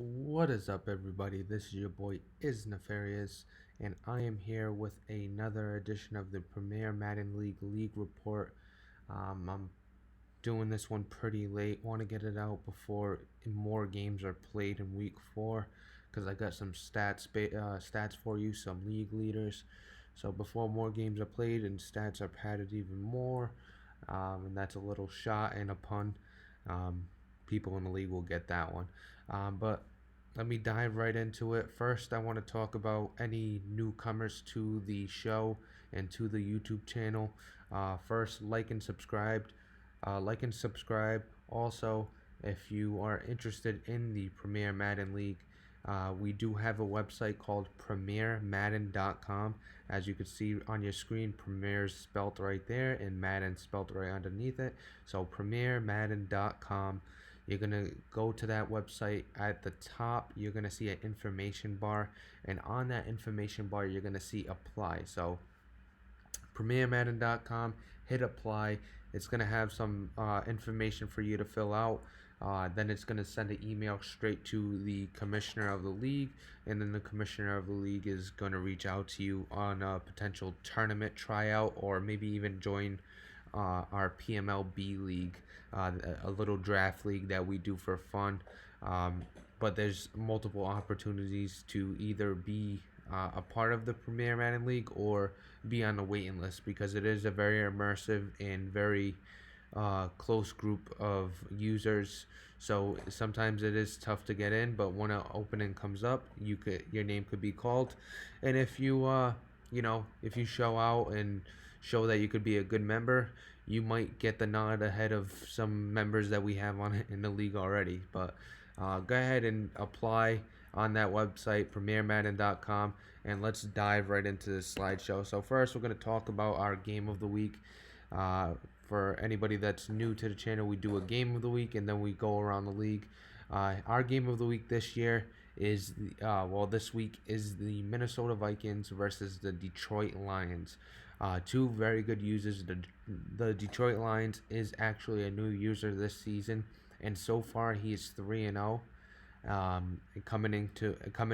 What is up, everybody? This is your boy Is Nefarious, and I am here with another edition of the Premier Madden League Report. I'm doing this one pretty late. Want to get it out before more games are played in Week 4, because I got some stats for you, some league leaders. So before more games are played and stats are padded even more, and that's a little shot and a pun. Um, People in the league will get that one. But let me dive right into it. First, I want to talk about any newcomers to the show and to the YouTube channel. First, like and subscribe. Also, if you are interested in the Premier Madden League, we do have a website called premiermadden.com. As you can see on your screen, Premier's spelt right there and Madden spelt right underneath it. So premiermadden.com. You're going to go to that website. At the top, you're going to see an information bar. And on that information bar, you're going to see apply. So premiermadden.com, hit apply. It's going to have some information for you to fill out. Then it's going to send an email straight to the commissioner of the league, and then the commissioner of the league is going to reach out to you on a potential tournament tryout, or maybe even join our PMLB league, a little draft league that we do for fun. But there's multiple opportunities to either be a part of the Premier Madden League or be on the waiting list, because it is a very immersive and very close group of users. So sometimes it is tough to get in, but when an opening comes up, your name could be called. And if you if you show out and show that you could be a good member, you might get the nod ahead of some members that we have on in the league already. But go ahead and apply on that website, premiermadden.com, and let's dive right into the slideshow. So first, we're going to talk about our game of the week. For anybody that's new to the channel, we do a game of the week and then we go around the league. Our game of the week this year is this week is the Minnesota Vikings versus the Detroit Lions. Two very good users. The Detroit Lions is actually a new user this season, and so far he is 3-0. Coming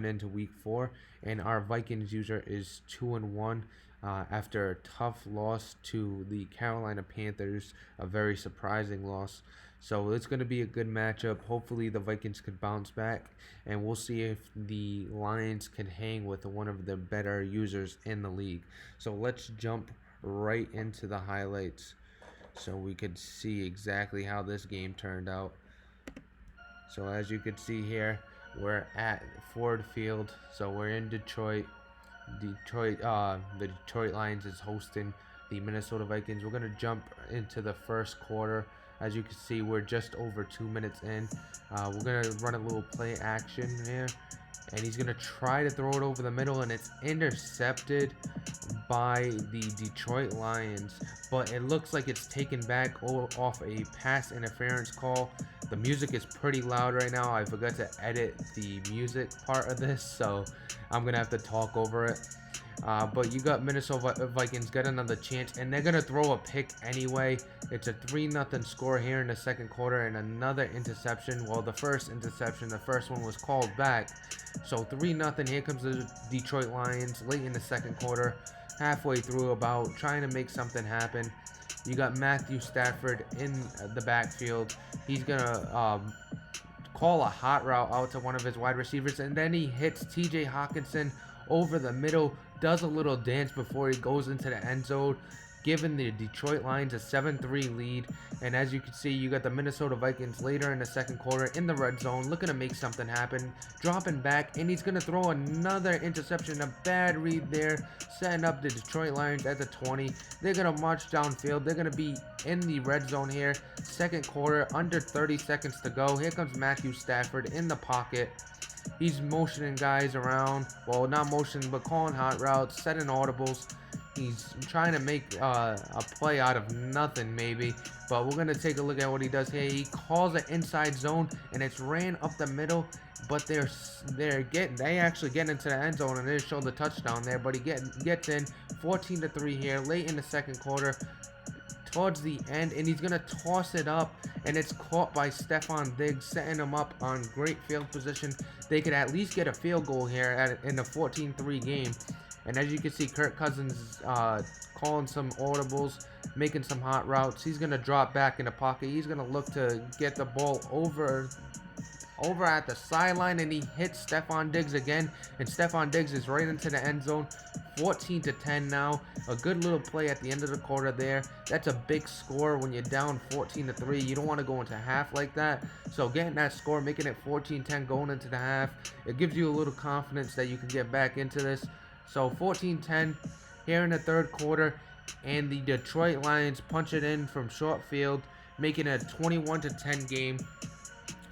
into week 4, and our Vikings user is 2-1 after a tough loss to the Carolina Panthers, a very surprising loss. So it's going to be a good matchup. Hopefully the Vikings could bounce back, and we'll see if the Lions can hang with one of the better users in the league. So let's jump right into the highlights so we could see exactly how this game turned out. So as you can see here, we're at Ford Field. So we're in Detroit. The Detroit Lions is hosting the Minnesota Vikings. We're gonna jump into the first quarter. As you can see, we're just over 2 minutes in. We're gonna run a little play action here, and he's gonna try to throw it over the middle, and it's intercepted by the Detroit Lions, but it looks like it's taken back off a pass interference call. The music is pretty loud right now. I forgot to edit the music part of this, so I'm gonna have to talk over it. But you got Minnesota Vikings get another chance, and they're gonna throw a pick anyway. It's a 3-0 score here in the second quarter, and another interception. Well, the first one was called back. So 3-0. Here comes the Detroit Lions late in the second quarter, halfway through, about trying to make something happen. You got Matthew Stafford in the backfield. He's gonna call a hot route out to one of his wide receivers, and then he hits TJ Hawkinson over the middle, does a little dance before he goes into the end zone, giving the Detroit Lions a 7-3 lead. And as you can see, you got the Minnesota Vikings later in the second quarter in the red zone, looking to make something happen, dropping back, and he's going to throw another interception. A bad read there, setting up the Detroit Lions at the 20. They're going to march downfield. They're going to be in the red zone here. Second quarter, under 30 seconds to go. Here comes Matthew Stafford in the pocket. He's motioning guys around. Well, not motioning, but calling hot routes, setting audibles. He's trying to make a play out of nothing, maybe. But we're going to take a look at what he does here. He calls an inside zone, and it's ran up the middle. But they actually get into the end zone, and they show the touchdown there. But he gets in 14-3 here, late in the second quarter, towards the end, and he's going to toss it up. and it's caught by Stephon Diggs, setting him up on great field position. They could at least get a field goal here in the 14-3 game. And as you can see, Kirk Cousins calling some audibles, making some hot routes. He's going to drop back in the pocket. He's going to look to get the ball over at the sideline, and he hits Stephon Diggs again, and Stephon Diggs is right into the end zone. 14-10 now. A good little play at the end of the quarter there. That's a big score when you're down 14-3. You don't want to go into half like that. So getting that score, making it 14-10 going into the half, it gives you a little confidence that you can get back into this. So 14-10 here in the third quarter, and the Detroit Lions punch it in from short field, making it a 21-10 game.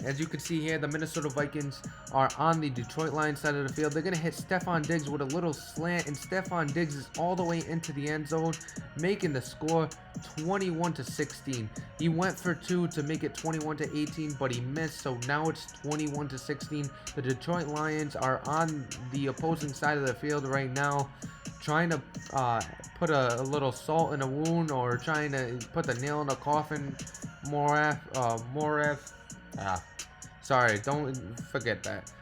As you can see here, the Minnesota Vikings are on the Detroit Lions side of the field. They're going to hit Stephon Diggs with a little slant, and Stephon Diggs is all the way into the end zone, making the score 21-16. He went for 2 to make it 21-18, but he missed, so now it's 21-16. The Detroit Lions are on the opposing side of the field right now, trying to put a little salt in a wound, or trying to put the nail in the coffin. Sorry, don't forget that.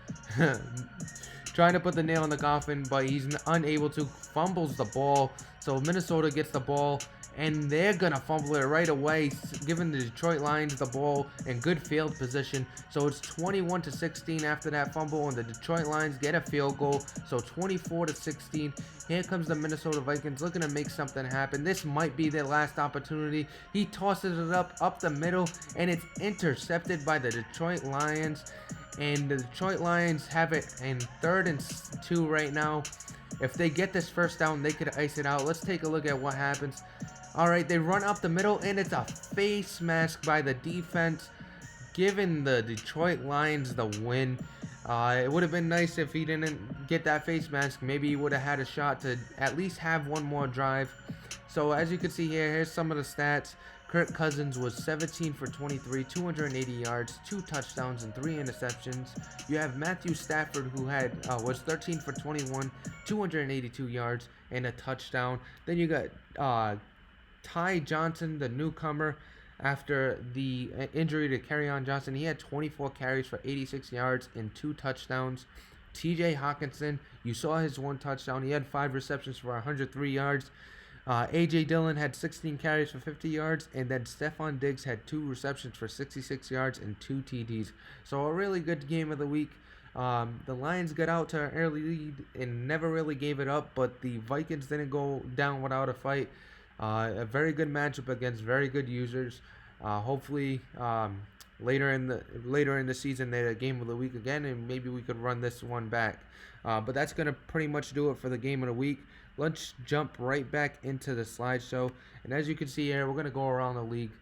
Trying to put the nail in the coffin, but he's unable to. Fumbles the ball, so Minnesota gets the ball, and they're gonna fumble it right away, giving the Detroit Lions the ball in good field position. So it's 21-16 after that fumble, and the Detroit Lions get a field goal. So 24-16. Here comes the Minnesota Vikings looking to make something happen. This might be their last opportunity. He tosses it up the middle, and it's intercepted by the Detroit Lions. And the Detroit Lions have it in 3rd and 2 right now. If they get this first down, they could ice it out. Let's take a look at what happens. All right, they run up the middle, and it's a face mask by the defense, giving the Detroit Lions the win. It would have been nice if he didn't get that face mask. Maybe he would have had a shot to at least have one more drive. So as you can see here, here's some of the stats. Kirk Cousins was 17 for 23, 280 yards, 2 touchdowns, and 3 interceptions. You have Matthew Stafford, who was 13 for 21, 282 yards, and a touchdown. Then you got Ty Johnson, the newcomer, after the injury to Kerryon Johnson. He had 24 carries for 86 yards and 2 touchdowns. TJ Hawkinson, you saw his 1 touchdown. He had 5 receptions for 103 yards. A.J. Dillon had 16 carries for 50 yards, and then Stephon Diggs had 2 receptions for 66 yards and 2 TDs. So a really good game of the week. The Lions got out to an early lead and never really gave it up, but the Vikings didn't go down without a fight. A very good matchup against very good users. Hopefully, later in the season, they're a game of the week again, and maybe we could run this one back. But that's gonna pretty much do it for the game of the week. Let's jump right back into the slideshow, and as you can see here, we're gonna go around the league.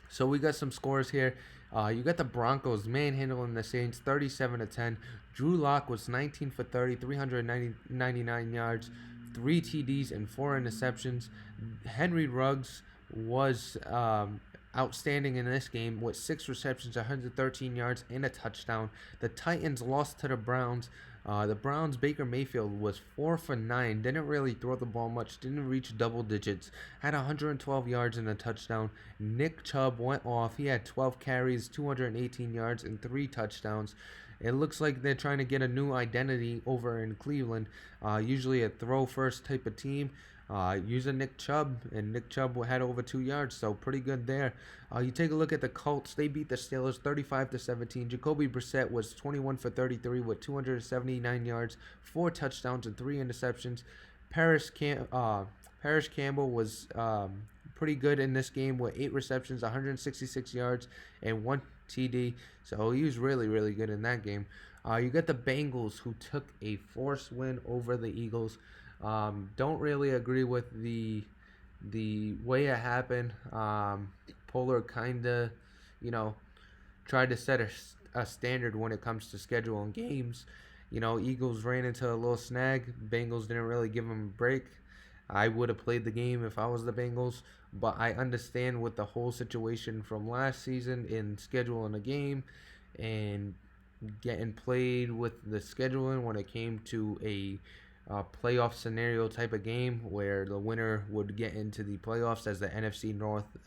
So we got some scores here. You got the Broncos manhandling the Saints 37-10. Drew Lock was 19 for 30, 399 yards, 3 TDs, and 4 interceptions. Henry Ruggs was outstanding in this game with 6 receptions, 113 yards, and a touchdown. The Titans lost to the Browns. The Browns' Baker Mayfield was 4 for 9. Didn't really throw the ball much. Didn't reach double digits. Had 112 yards and a touchdown. Nick Chubb went off. He had 12 carries, 218 yards, and 3 touchdowns. It looks like they're trying to get a new identity over in Cleveland. Usually a throw-first type of team. Using Nick Chubb, and Nick Chubb had over 2 yards, so pretty good there. You take a look at the Colts. They beat the Steelers 35-17. Jacoby Brissett was 21 for 33 with 279 yards, 4 touchdowns, and 3 interceptions. Paris Campbell was pretty good in this game with 8 receptions, 166 yards, and 1 TD. So he was really, really good in that game. You got the Bengals, who took a forced win over the Eagles. Don't really agree with the way it happened. Polar kinda, tried to set a standard when it comes to scheduling games. Eagles ran into a little snag. Bengals didn't really give them a break. I would have played the game if I was the Bengals, but I understand with the whole situation from last season in scheduling a game and getting played with the scheduling when it came to a playoff scenario type of game where the winner would get into the playoffs as the NFC North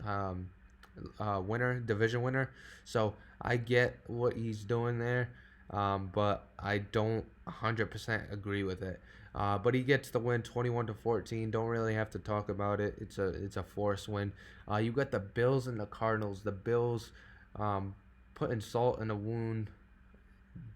division winner. So I get what he's doing there, but I don't 100% agree with it. But he gets the win, 21-14. Don't really have to talk about it. It's a forced win. You got the Bills and the Cardinals. The Bills um, putting salt in a wound,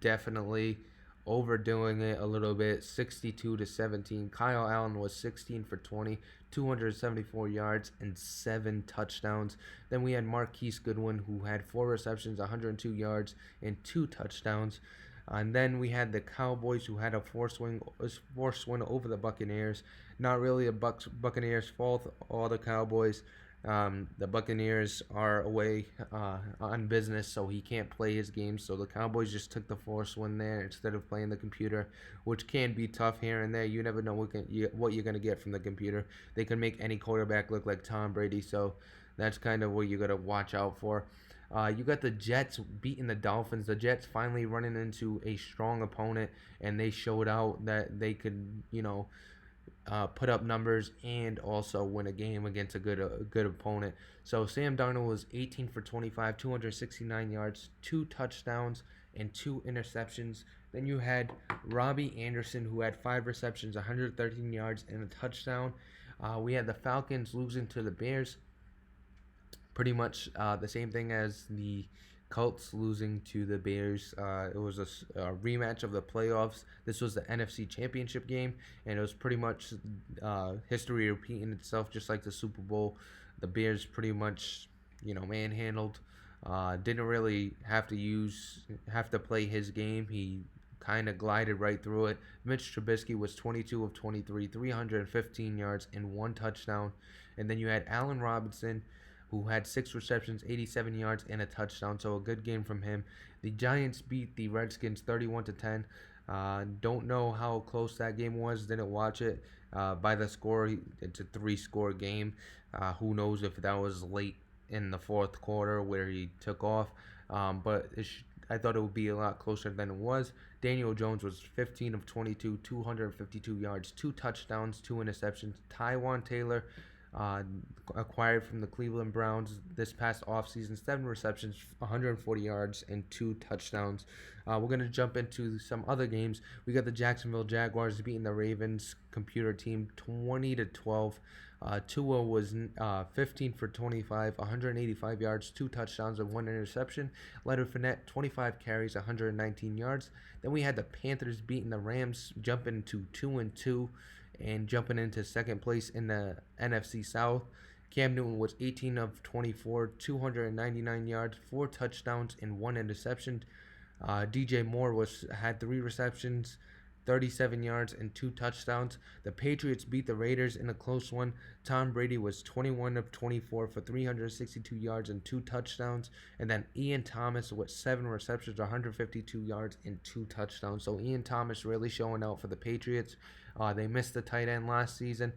definitely overdoing it a little bit. 62-17. Kyle Allen was 16 for 20, 274 yards and 7 touchdowns. Then we had Marquise Goodwin, who had 4 receptions, 102 yards and 2 touchdowns. And then we had the Cowboys, who had a forced win over the Buccaneers. Not really a Buccaneers' fault. All the Cowboys. The Buccaneers are away on business, so he can't play his game. So the Cowboys just took the forced win there instead of playing the computer, which can be tough here and there. You never know what you're going to get from the computer. They can make any quarterback look like Tom Brady, so that's kind of what you got to watch out for. You got the Jets beating the Dolphins. The Jets finally running into a strong opponent, and they showed out that they could, put up numbers and also win a game against a good opponent. So Sam Darnold was 18 for 25, 269 yards, 2 touchdowns, and 2 interceptions. Then you had Robbie Anderson, who had 5 receptions, 113 yards, and a touchdown. We had the Falcons losing to the Bears, pretty much the same thing as the Colts losing to the Bears. It was a rematch of the playoffs. This was the NFC Championship game, and it was pretty much history repeating itself, just like the Super Bowl. The Bears pretty much, manhandled. Didn't really have to play his game. He kind of glided right through it. Mitch Trubisky was 22 of 23, 315 yards and 1 touchdown. And then you had Allen Robinson, who had 6 receptions, 87 yards, and a touchdown. So a good game from him. The Giants beat the Redskins 31-10. Don't know how close that game was. Didn't watch it. By the score, it's a 3-score game. Who knows if that was late in the fourth quarter where he took off. But I thought it would be a lot closer than it was. Daniel Jones was 15 of 22, 252 yards, 2 touchdowns, 2 interceptions. Tywan Taylor, uh, acquired from the Cleveland Browns this past offseason, 7 receptions, 140 yards, and 2 touchdowns. We're going to jump into some other games. We got the Jacksonville Jaguars beating the Ravens computer team 20-12. Tua was 15 for 25, 185 yards, 2 touchdowns, and 1 interception. Leonard Fournette, 25 carries, 119 yards. Then we had the Panthers beating the Rams, jumping to 2-2 and jumping into second place in the NFC South. Cam Newton was 18 of 24, 299 yards, 4 touchdowns, and 1 interception. DJ Moore had 3 receptions, 37 yards, and 2 touchdowns. The Patriots beat the Raiders in a close one. Tom Brady was 21 of 24 for 362 yards and 2 touchdowns. And then Ian Thomas with 7 receptions, 152 yards, and 2 touchdowns. So Ian Thomas really showing out for the Patriots. They missed the tight end last season.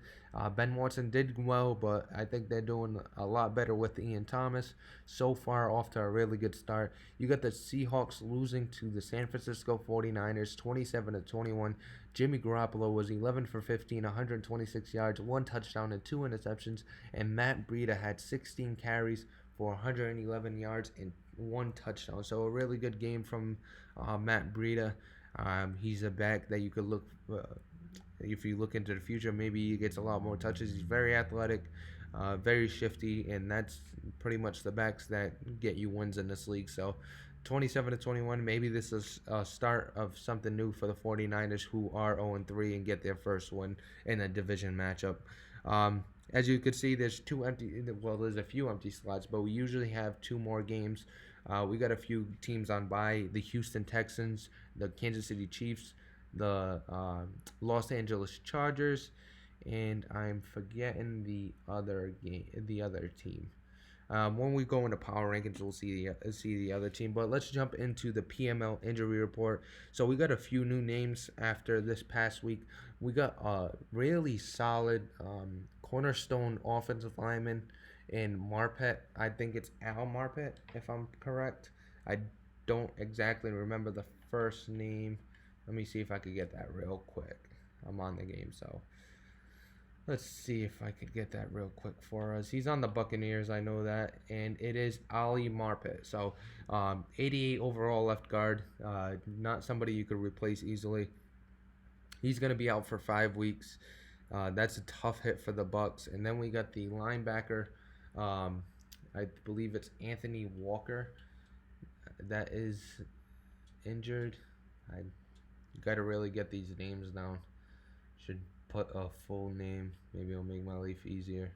Ben Watson did well, but I think they're doing a lot better with Ian Thomas. So far, off to a really good start. You got the Seahawks losing to the San Francisco 49ers, 27-21. Jimmy Garoppolo was 11 for 15, 126 yards, 1 touchdown, and 2 interceptions. And Matt Breida had 16 carries for 111 yards and 1 touchdown. So a really good game from Matt Breida. He's a back that you could look. If you look into the future, maybe he gets a lot more touches. He's very athletic, very shifty, and that's pretty much the backs that get you wins in this league. So 27-21, maybe this is a start of something new for the 49ers, who are 0-3 and get their first win in a division matchup. As you can see, there's a few empty slots, but we usually have 2 more games. We got a few teams on bye: the Houston Texans, the Kansas City Chiefs, the Los Angeles Chargers, and I'm forgetting the other team. When we go into power rankings, we'll see the other team. But let's jump into the PML injury report. So we got a few new names after this past week. We got a really solid cornerstone offensive lineman in Marpet. I think it's Al Marpet, if I'm correct. I don't exactly remember the first name. Let me see if I could get that real quick. I'm on the game, so Let's see if I could get that real quick for us. He's on the Buccaneers, I know that, and it is Ali Marpet. So, 88 overall left guard. Not somebody you could replace easily. He's going to be out for 5 weeks. That's a tough hit for the Bucks. And then we got the linebacker. Um, I believe it's Anthony Walker that is injured. I got to really get these names down. Should put a full name. Maybe it'll make my life easier.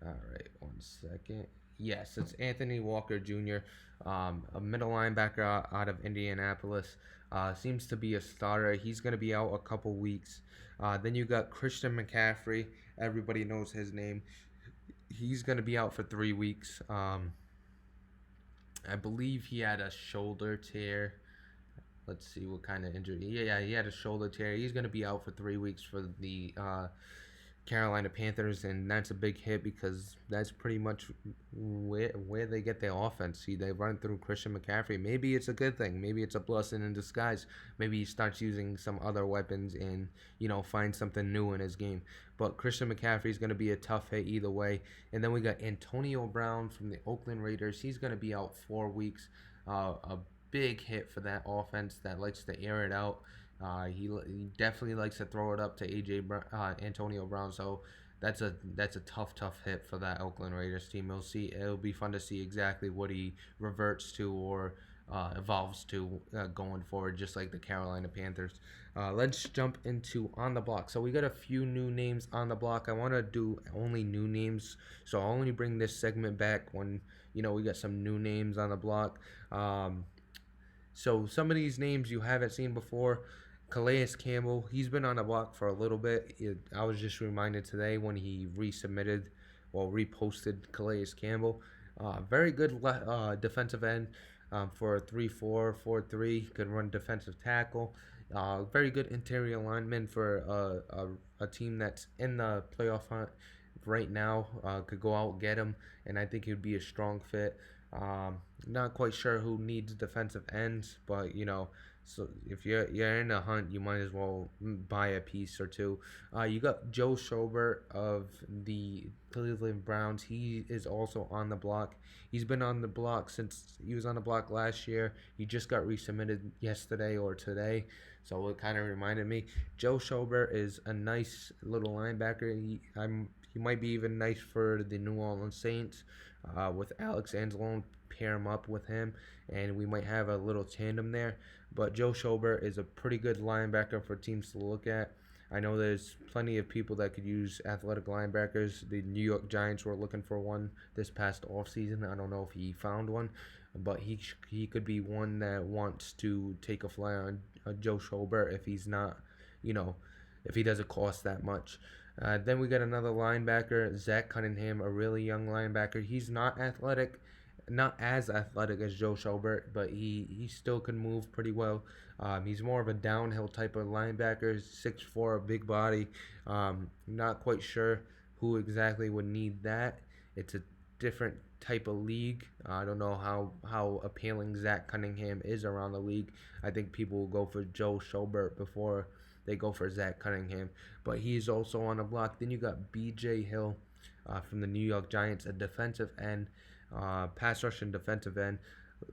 All right, 1 second. Yes, it's Anthony Walker Jr., a middle linebacker out of Indianapolis. Seems to be a starter. He's going to be out a couple weeks. Then you got Christian McCaffrey. Everybody knows his name. He's going to be out for 3 weeks. I believe he had a shoulder tear. Let's see what kind of injury. Yeah, he had a shoulder tear. He's going to be out for 3 weeks for the Carolina Panthers, and that's a big hit because that's pretty much where they get their offense. See, they run through Christian McCaffrey. Maybe it's a good thing. Maybe it's a blessing in disguise. Maybe he starts using some other weapons and find something new in his game. But Christian McCaffrey is going to be a tough hit either way. And then we got Antonio Brown from the Oakland Raiders. He's going to be out 4 weeks. A big hit for that offense that likes to air it out. He definitely likes to throw it up to Antonio Brown. So that's a tough hit for that Oakland Raiders team. It'll be fun to see exactly what he reverts to or evolves to going forward, just like the Carolina Panthers. Let's jump into on the block. So we got a few new names on the block. I want to do only new names, so I'll only bring this segment back when we got some new names on the block. So some of these names you haven't seen before. Calais Campbell, he's been on the block for a little bit. I was just reminded today when he reposted Calais Campbell. Very good defensive end for a 3-4, 4-3. Could run defensive tackle. Very good interior lineman for a team that's in the playoff hunt right now. Could go out and get him, and I think he'd be a strong fit. Not quite sure who needs defensive ends, but so if you're in a hunt, you might as well buy a piece or two. You got Joe Schobert of the Cleveland Browns. He is also on the block. He's been on the block since he was on the block last year. He just got resubmitted yesterday or today, so it kind of reminded me. Joe Schobert is a nice little linebacker. He might be even nice for the New Orleans Saints. With Alex Anzalone, pair him up with him, and we might have a little tandem there. But Joe Schobert is a pretty good linebacker for teams to look at. I know there's plenty of people that could use athletic linebackers. The New York Giants were looking for one this past offseason. I don't know if he found one, but he could be one that wants to take a flyer on Joe Schobert if he's not, if he doesn't cost that much. Then we got another linebacker, Zach Cunningham, a really young linebacker. He's not as athletic as Joe Schobert, but he still can move pretty well. He's more of a downhill type of linebacker, 6'4", a big body. Not quite sure who exactly would need that. It's a different type of league. I don't know how appealing Zach Cunningham is around the league. I think people will go for Joe Schobert before they go for Zach Cunningham, but he's also on the block. Then you got B.J. Hill from the New York Giants, a defensive end, pass rushing defensive end,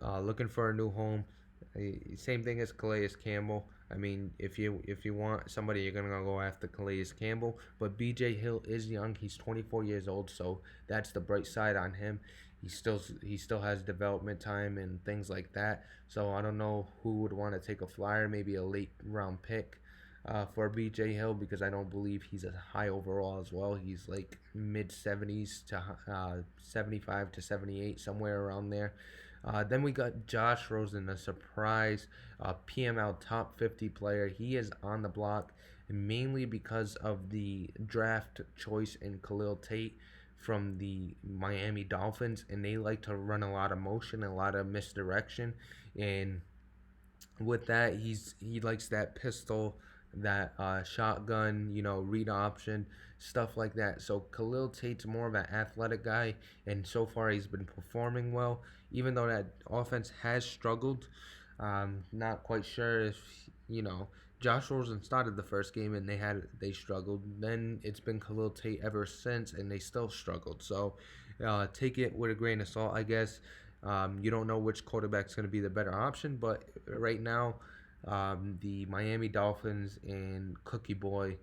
looking for a new home. Same thing as Calais Campbell. I mean, if you want somebody, you're gonna go after Calais Campbell. But B.J. Hill is young. He's 24 years old, so that's the bright side on him. He still has development time and things like that. So I don't know who would want to take a flyer, maybe a late round pick for B.J. Hill, because I don't believe he's a high overall as well. He's like mid 70s to 75 to 78, somewhere around there. Then we got Josh Rosen, a surprise PML top 50 player. He is on the block mainly because of the draft choice in Khalil Tate from the Miami Dolphins, and they like to run a lot of motion, a lot of misdirection, and with that, he likes that pistol, that shotgun, read option, stuff like that. So Khalil Tate's more of an athletic guy, and so far he's been performing well, even though that offense has struggled. Not quite sure if Josh Rosen started the first game and they struggled. Then it's been Khalil Tate ever since, and they still struggled. So take it with a grain of salt, I guess. You don't know which quarterback's going to be the better option, but right now, the Miami Dolphins and Cookie Boy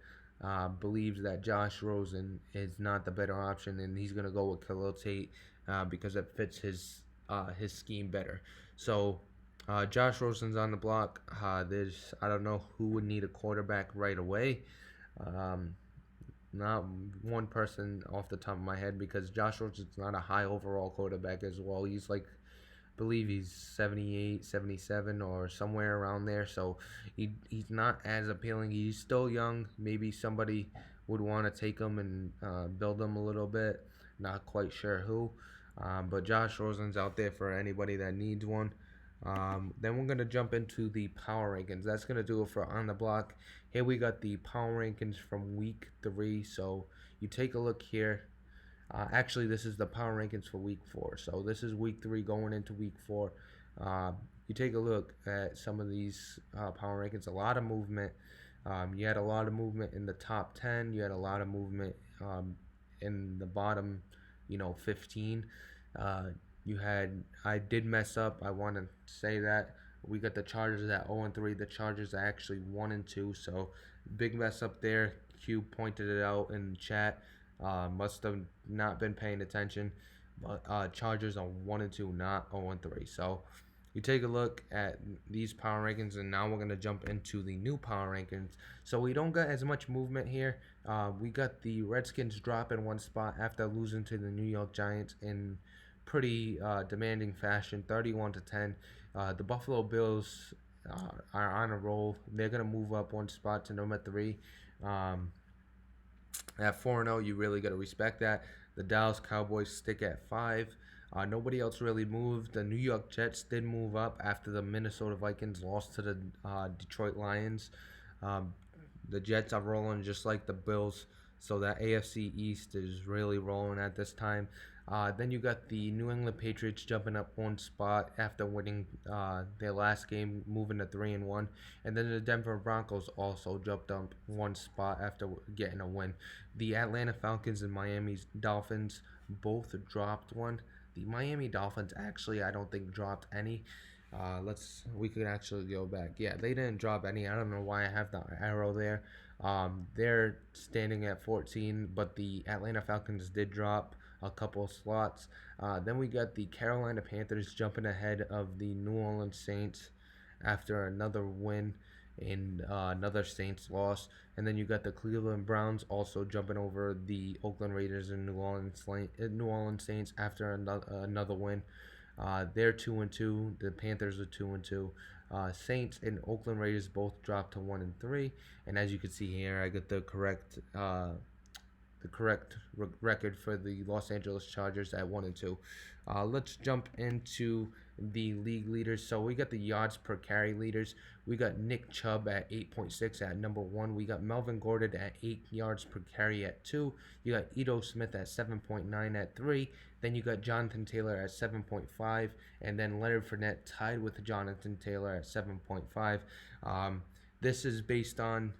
believes that Josh Rosen is not the better option, and he's going to go with Khalil Tate because it fits his scheme better. So Josh Rosen's on the block. There's I don't know who would need a quarterback right away. Um, Not one person off the top of my head because Josh Rosen's not a high overall quarterback as well. He's like believe he's 78, 77, or somewhere around there. So he's not as appealing. He's still young. Maybe somebody would want to take him and build him a little bit. Not quite sure who. But Josh Rosen's out there for anybody that needs one. Then we're going to jump into the power rankings. That's going to do it for On the Block. Here we got the power rankings from week 3. So you take a look here. Actually, this is the power rankings for week 4. So this is week 3 going into week 4. You take a look at some of these power rankings. A lot of movement. You had a lot of movement in the top 10. You had a lot of movement in the bottom, 15. I did mess up. I want to say that we got the Chargers at 0-3. The Chargers are actually 1-2. So big mess up there. Q pointed it out in chat. Must have not been paying attention. But Chargers are 1-2, not 0-3. So you take a look at these power rankings, and now we're going to jump into the new power rankings. So we don't got as much movement here. We got the Redskins dropping one spot after losing to the New York Giants in pretty demanding fashion, 31-10. The Buffalo Bills are on a roll. They're going to move up one spot to number 3. At 4-0, you really got to respect that. The Dallas Cowboys stick at 5. Nobody else really moved. The New York Jets did move up after the Minnesota Vikings lost to the Detroit Lions. The Jets are rolling just like the Bills, so that AFC East is really rolling at this time. Then you got the New England Patriots jumping up one spot after winning their last game, moving to 3-1, and then the Denver Broncos also jumped up one spot after getting a win. The Atlanta Falcons and Miami Dolphins both dropped one. The Miami Dolphins actually, I don't think dropped any. We could actually go back. Yeah, they didn't drop any. I don't know why I have the arrow there. They're standing at 14, but the Atlanta Falcons did drop a couple slots. Then we got the Carolina Panthers jumping ahead of the New Orleans Saints after another win and another Saints loss. And then you got the Cleveland Browns also jumping over the Oakland Raiders and New Orleans Saints after another win. They're 2-2. The Panthers are 2-2. Saints and Oakland Raiders both dropped to 1-3. And as you can see here, I got the correct record for the Los Angeles Chargers at 1-2. Let's jump into the league leaders. So we got the yards per carry leaders. We got Nick Chubb at 8.6 at number 1. We got Melvin Gordon at 8 yards per carry at 2. You got Ito Smith at 7.9 at 3. Then you got Jonathan Taylor at 7.5, and then Leonard Fournette tied with Jonathan Taylor at 7.5. This is based on,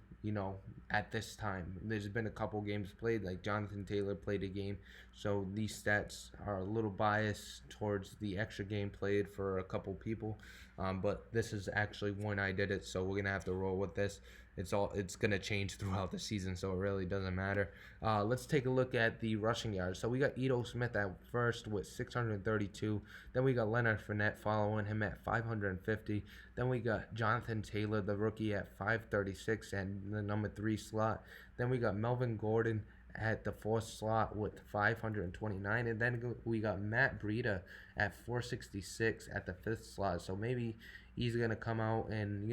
at this time. There's been a couple games played, like Jonathan Taylor played a game, so these stats are a little biased towards the extra game played for a couple people. But this is actually when I did it, so we're gonna have to roll with this. It's gonna change throughout the season, so it really doesn't matter. Let's take a look at the rushing yards. So we got Ito Smith at first with 632. Then we got Leonard Fournette following him at 550. Then we got Jonathan Taylor, the rookie, at 536 and the number 3 slot. Then we got Melvin Gordon at the 4th slot with 529, and then we got Matt Breida at 466 at the 5th slot. So maybe he's gonna come out and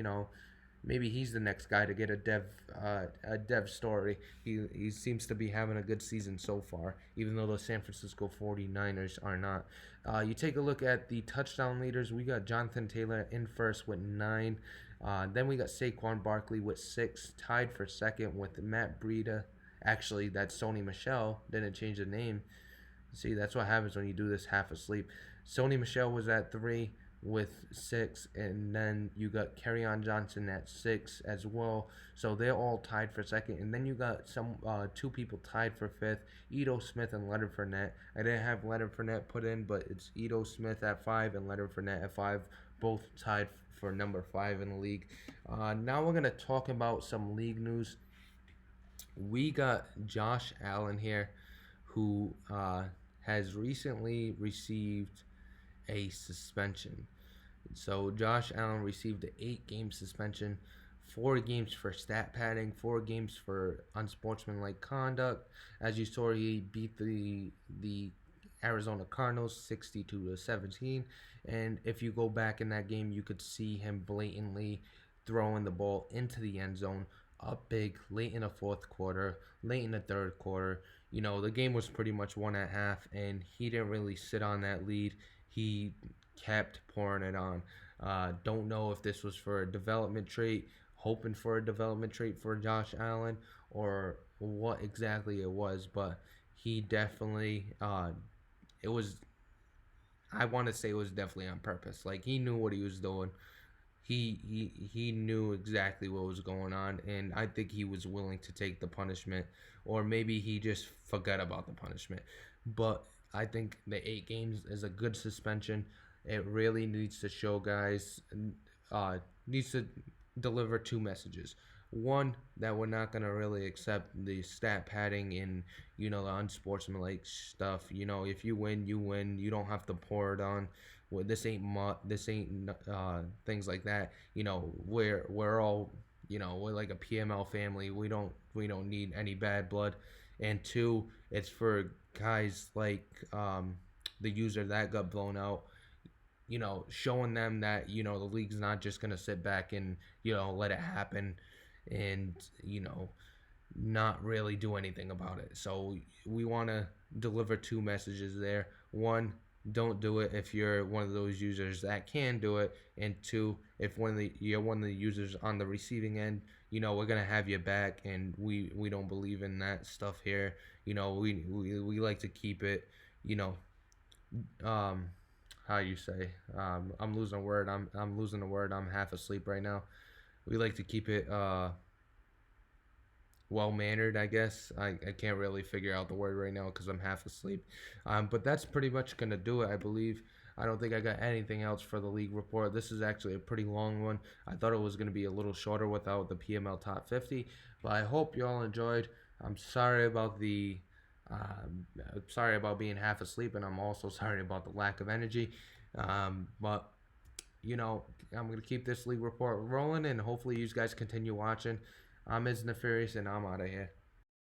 maybe he's the next guy to get a dev story. He seems to be having a good season so far, even though the San Francisco 49ers are not. You take a look at the touchdown leaders. We got Jonathan Taylor in first with 9. Then we got Saquon Barkley with 6, tied for second with Matt Breida. Actually, that's Sony Michel. Didn't change the name. See, that's what happens when you do this half asleep. Sony Michel was at 3. with 6, and then you got Kerryon Johnson at 6 as well. So they're all tied for second, and then you got some two people tied for fifth: Ito Smith and Leonard Fournette. I didn't have Leonard Fournette put in, but it's Ito Smith at 5 and Leonard Fournette at 5, both tied for number 5 in the league. Now we're gonna talk about some league news. We got Josh Allen here, who has recently received a suspension. So Josh Allen received an 8-game suspension, 4 games for stat padding, 4 games for unsportsmanlike conduct. As you saw, he beat the Arizona Cardinals 62-17, and if you go back in that game, you could see him blatantly throwing the ball into the end zone, up big late in the fourth quarter, late in the third quarter. The game was pretty much won at half, and he didn't really sit on that lead. He kept pouring it on. Don't know if this was for a development trait, hoping for a development trait for Josh Allen, or what exactly it was, but he definitely, it was, I want to say it was definitely on purpose. Like, he knew what he was doing. He knew exactly what was going on, and I think he was willing to take the punishment, or maybe he just forgot about the punishment. But I think the 8 games is a good suspension. It really needs to show guys, needs to deliver 2 messages. One, that we're not gonna really accept the stat padding and the unsportsmanlike stuff. If you win, you win. You don't have to pour it on. Well, this ain't things like that. We're all we're like a PML family. We don't need any bad blood. And two, it's for guys like the user that got blown out. Showing them that the league's not just gonna sit back and let it happen, and not really do anything about it. So we want to deliver 2 messages there. One, don't do it if you're one of those users that can do it, and two, if you're one of the users on the receiving end, we're gonna have you back, and we don't believe in that stuff here. We like to keep it, you know, um, how you say, I'm losing a word. I'm losing a word. I'm half asleep right now. We like to keep it well mannered, I guess. I can't really figure out the word right now because I'm half asleep. But that's pretty much going to do it, I believe. I don't think I got anything else for the league report. This is actually a pretty long one. I thought it was going to be a little shorter without the PML top 50, but I hope you all enjoyed. I'm sorry about the. Sorry about being half asleep, and I'm also sorry about the lack of energy. But I'm gonna keep this league report rolling, and hopefully you guys continue watching. I'm Iz Nefarious, and I'm out of here.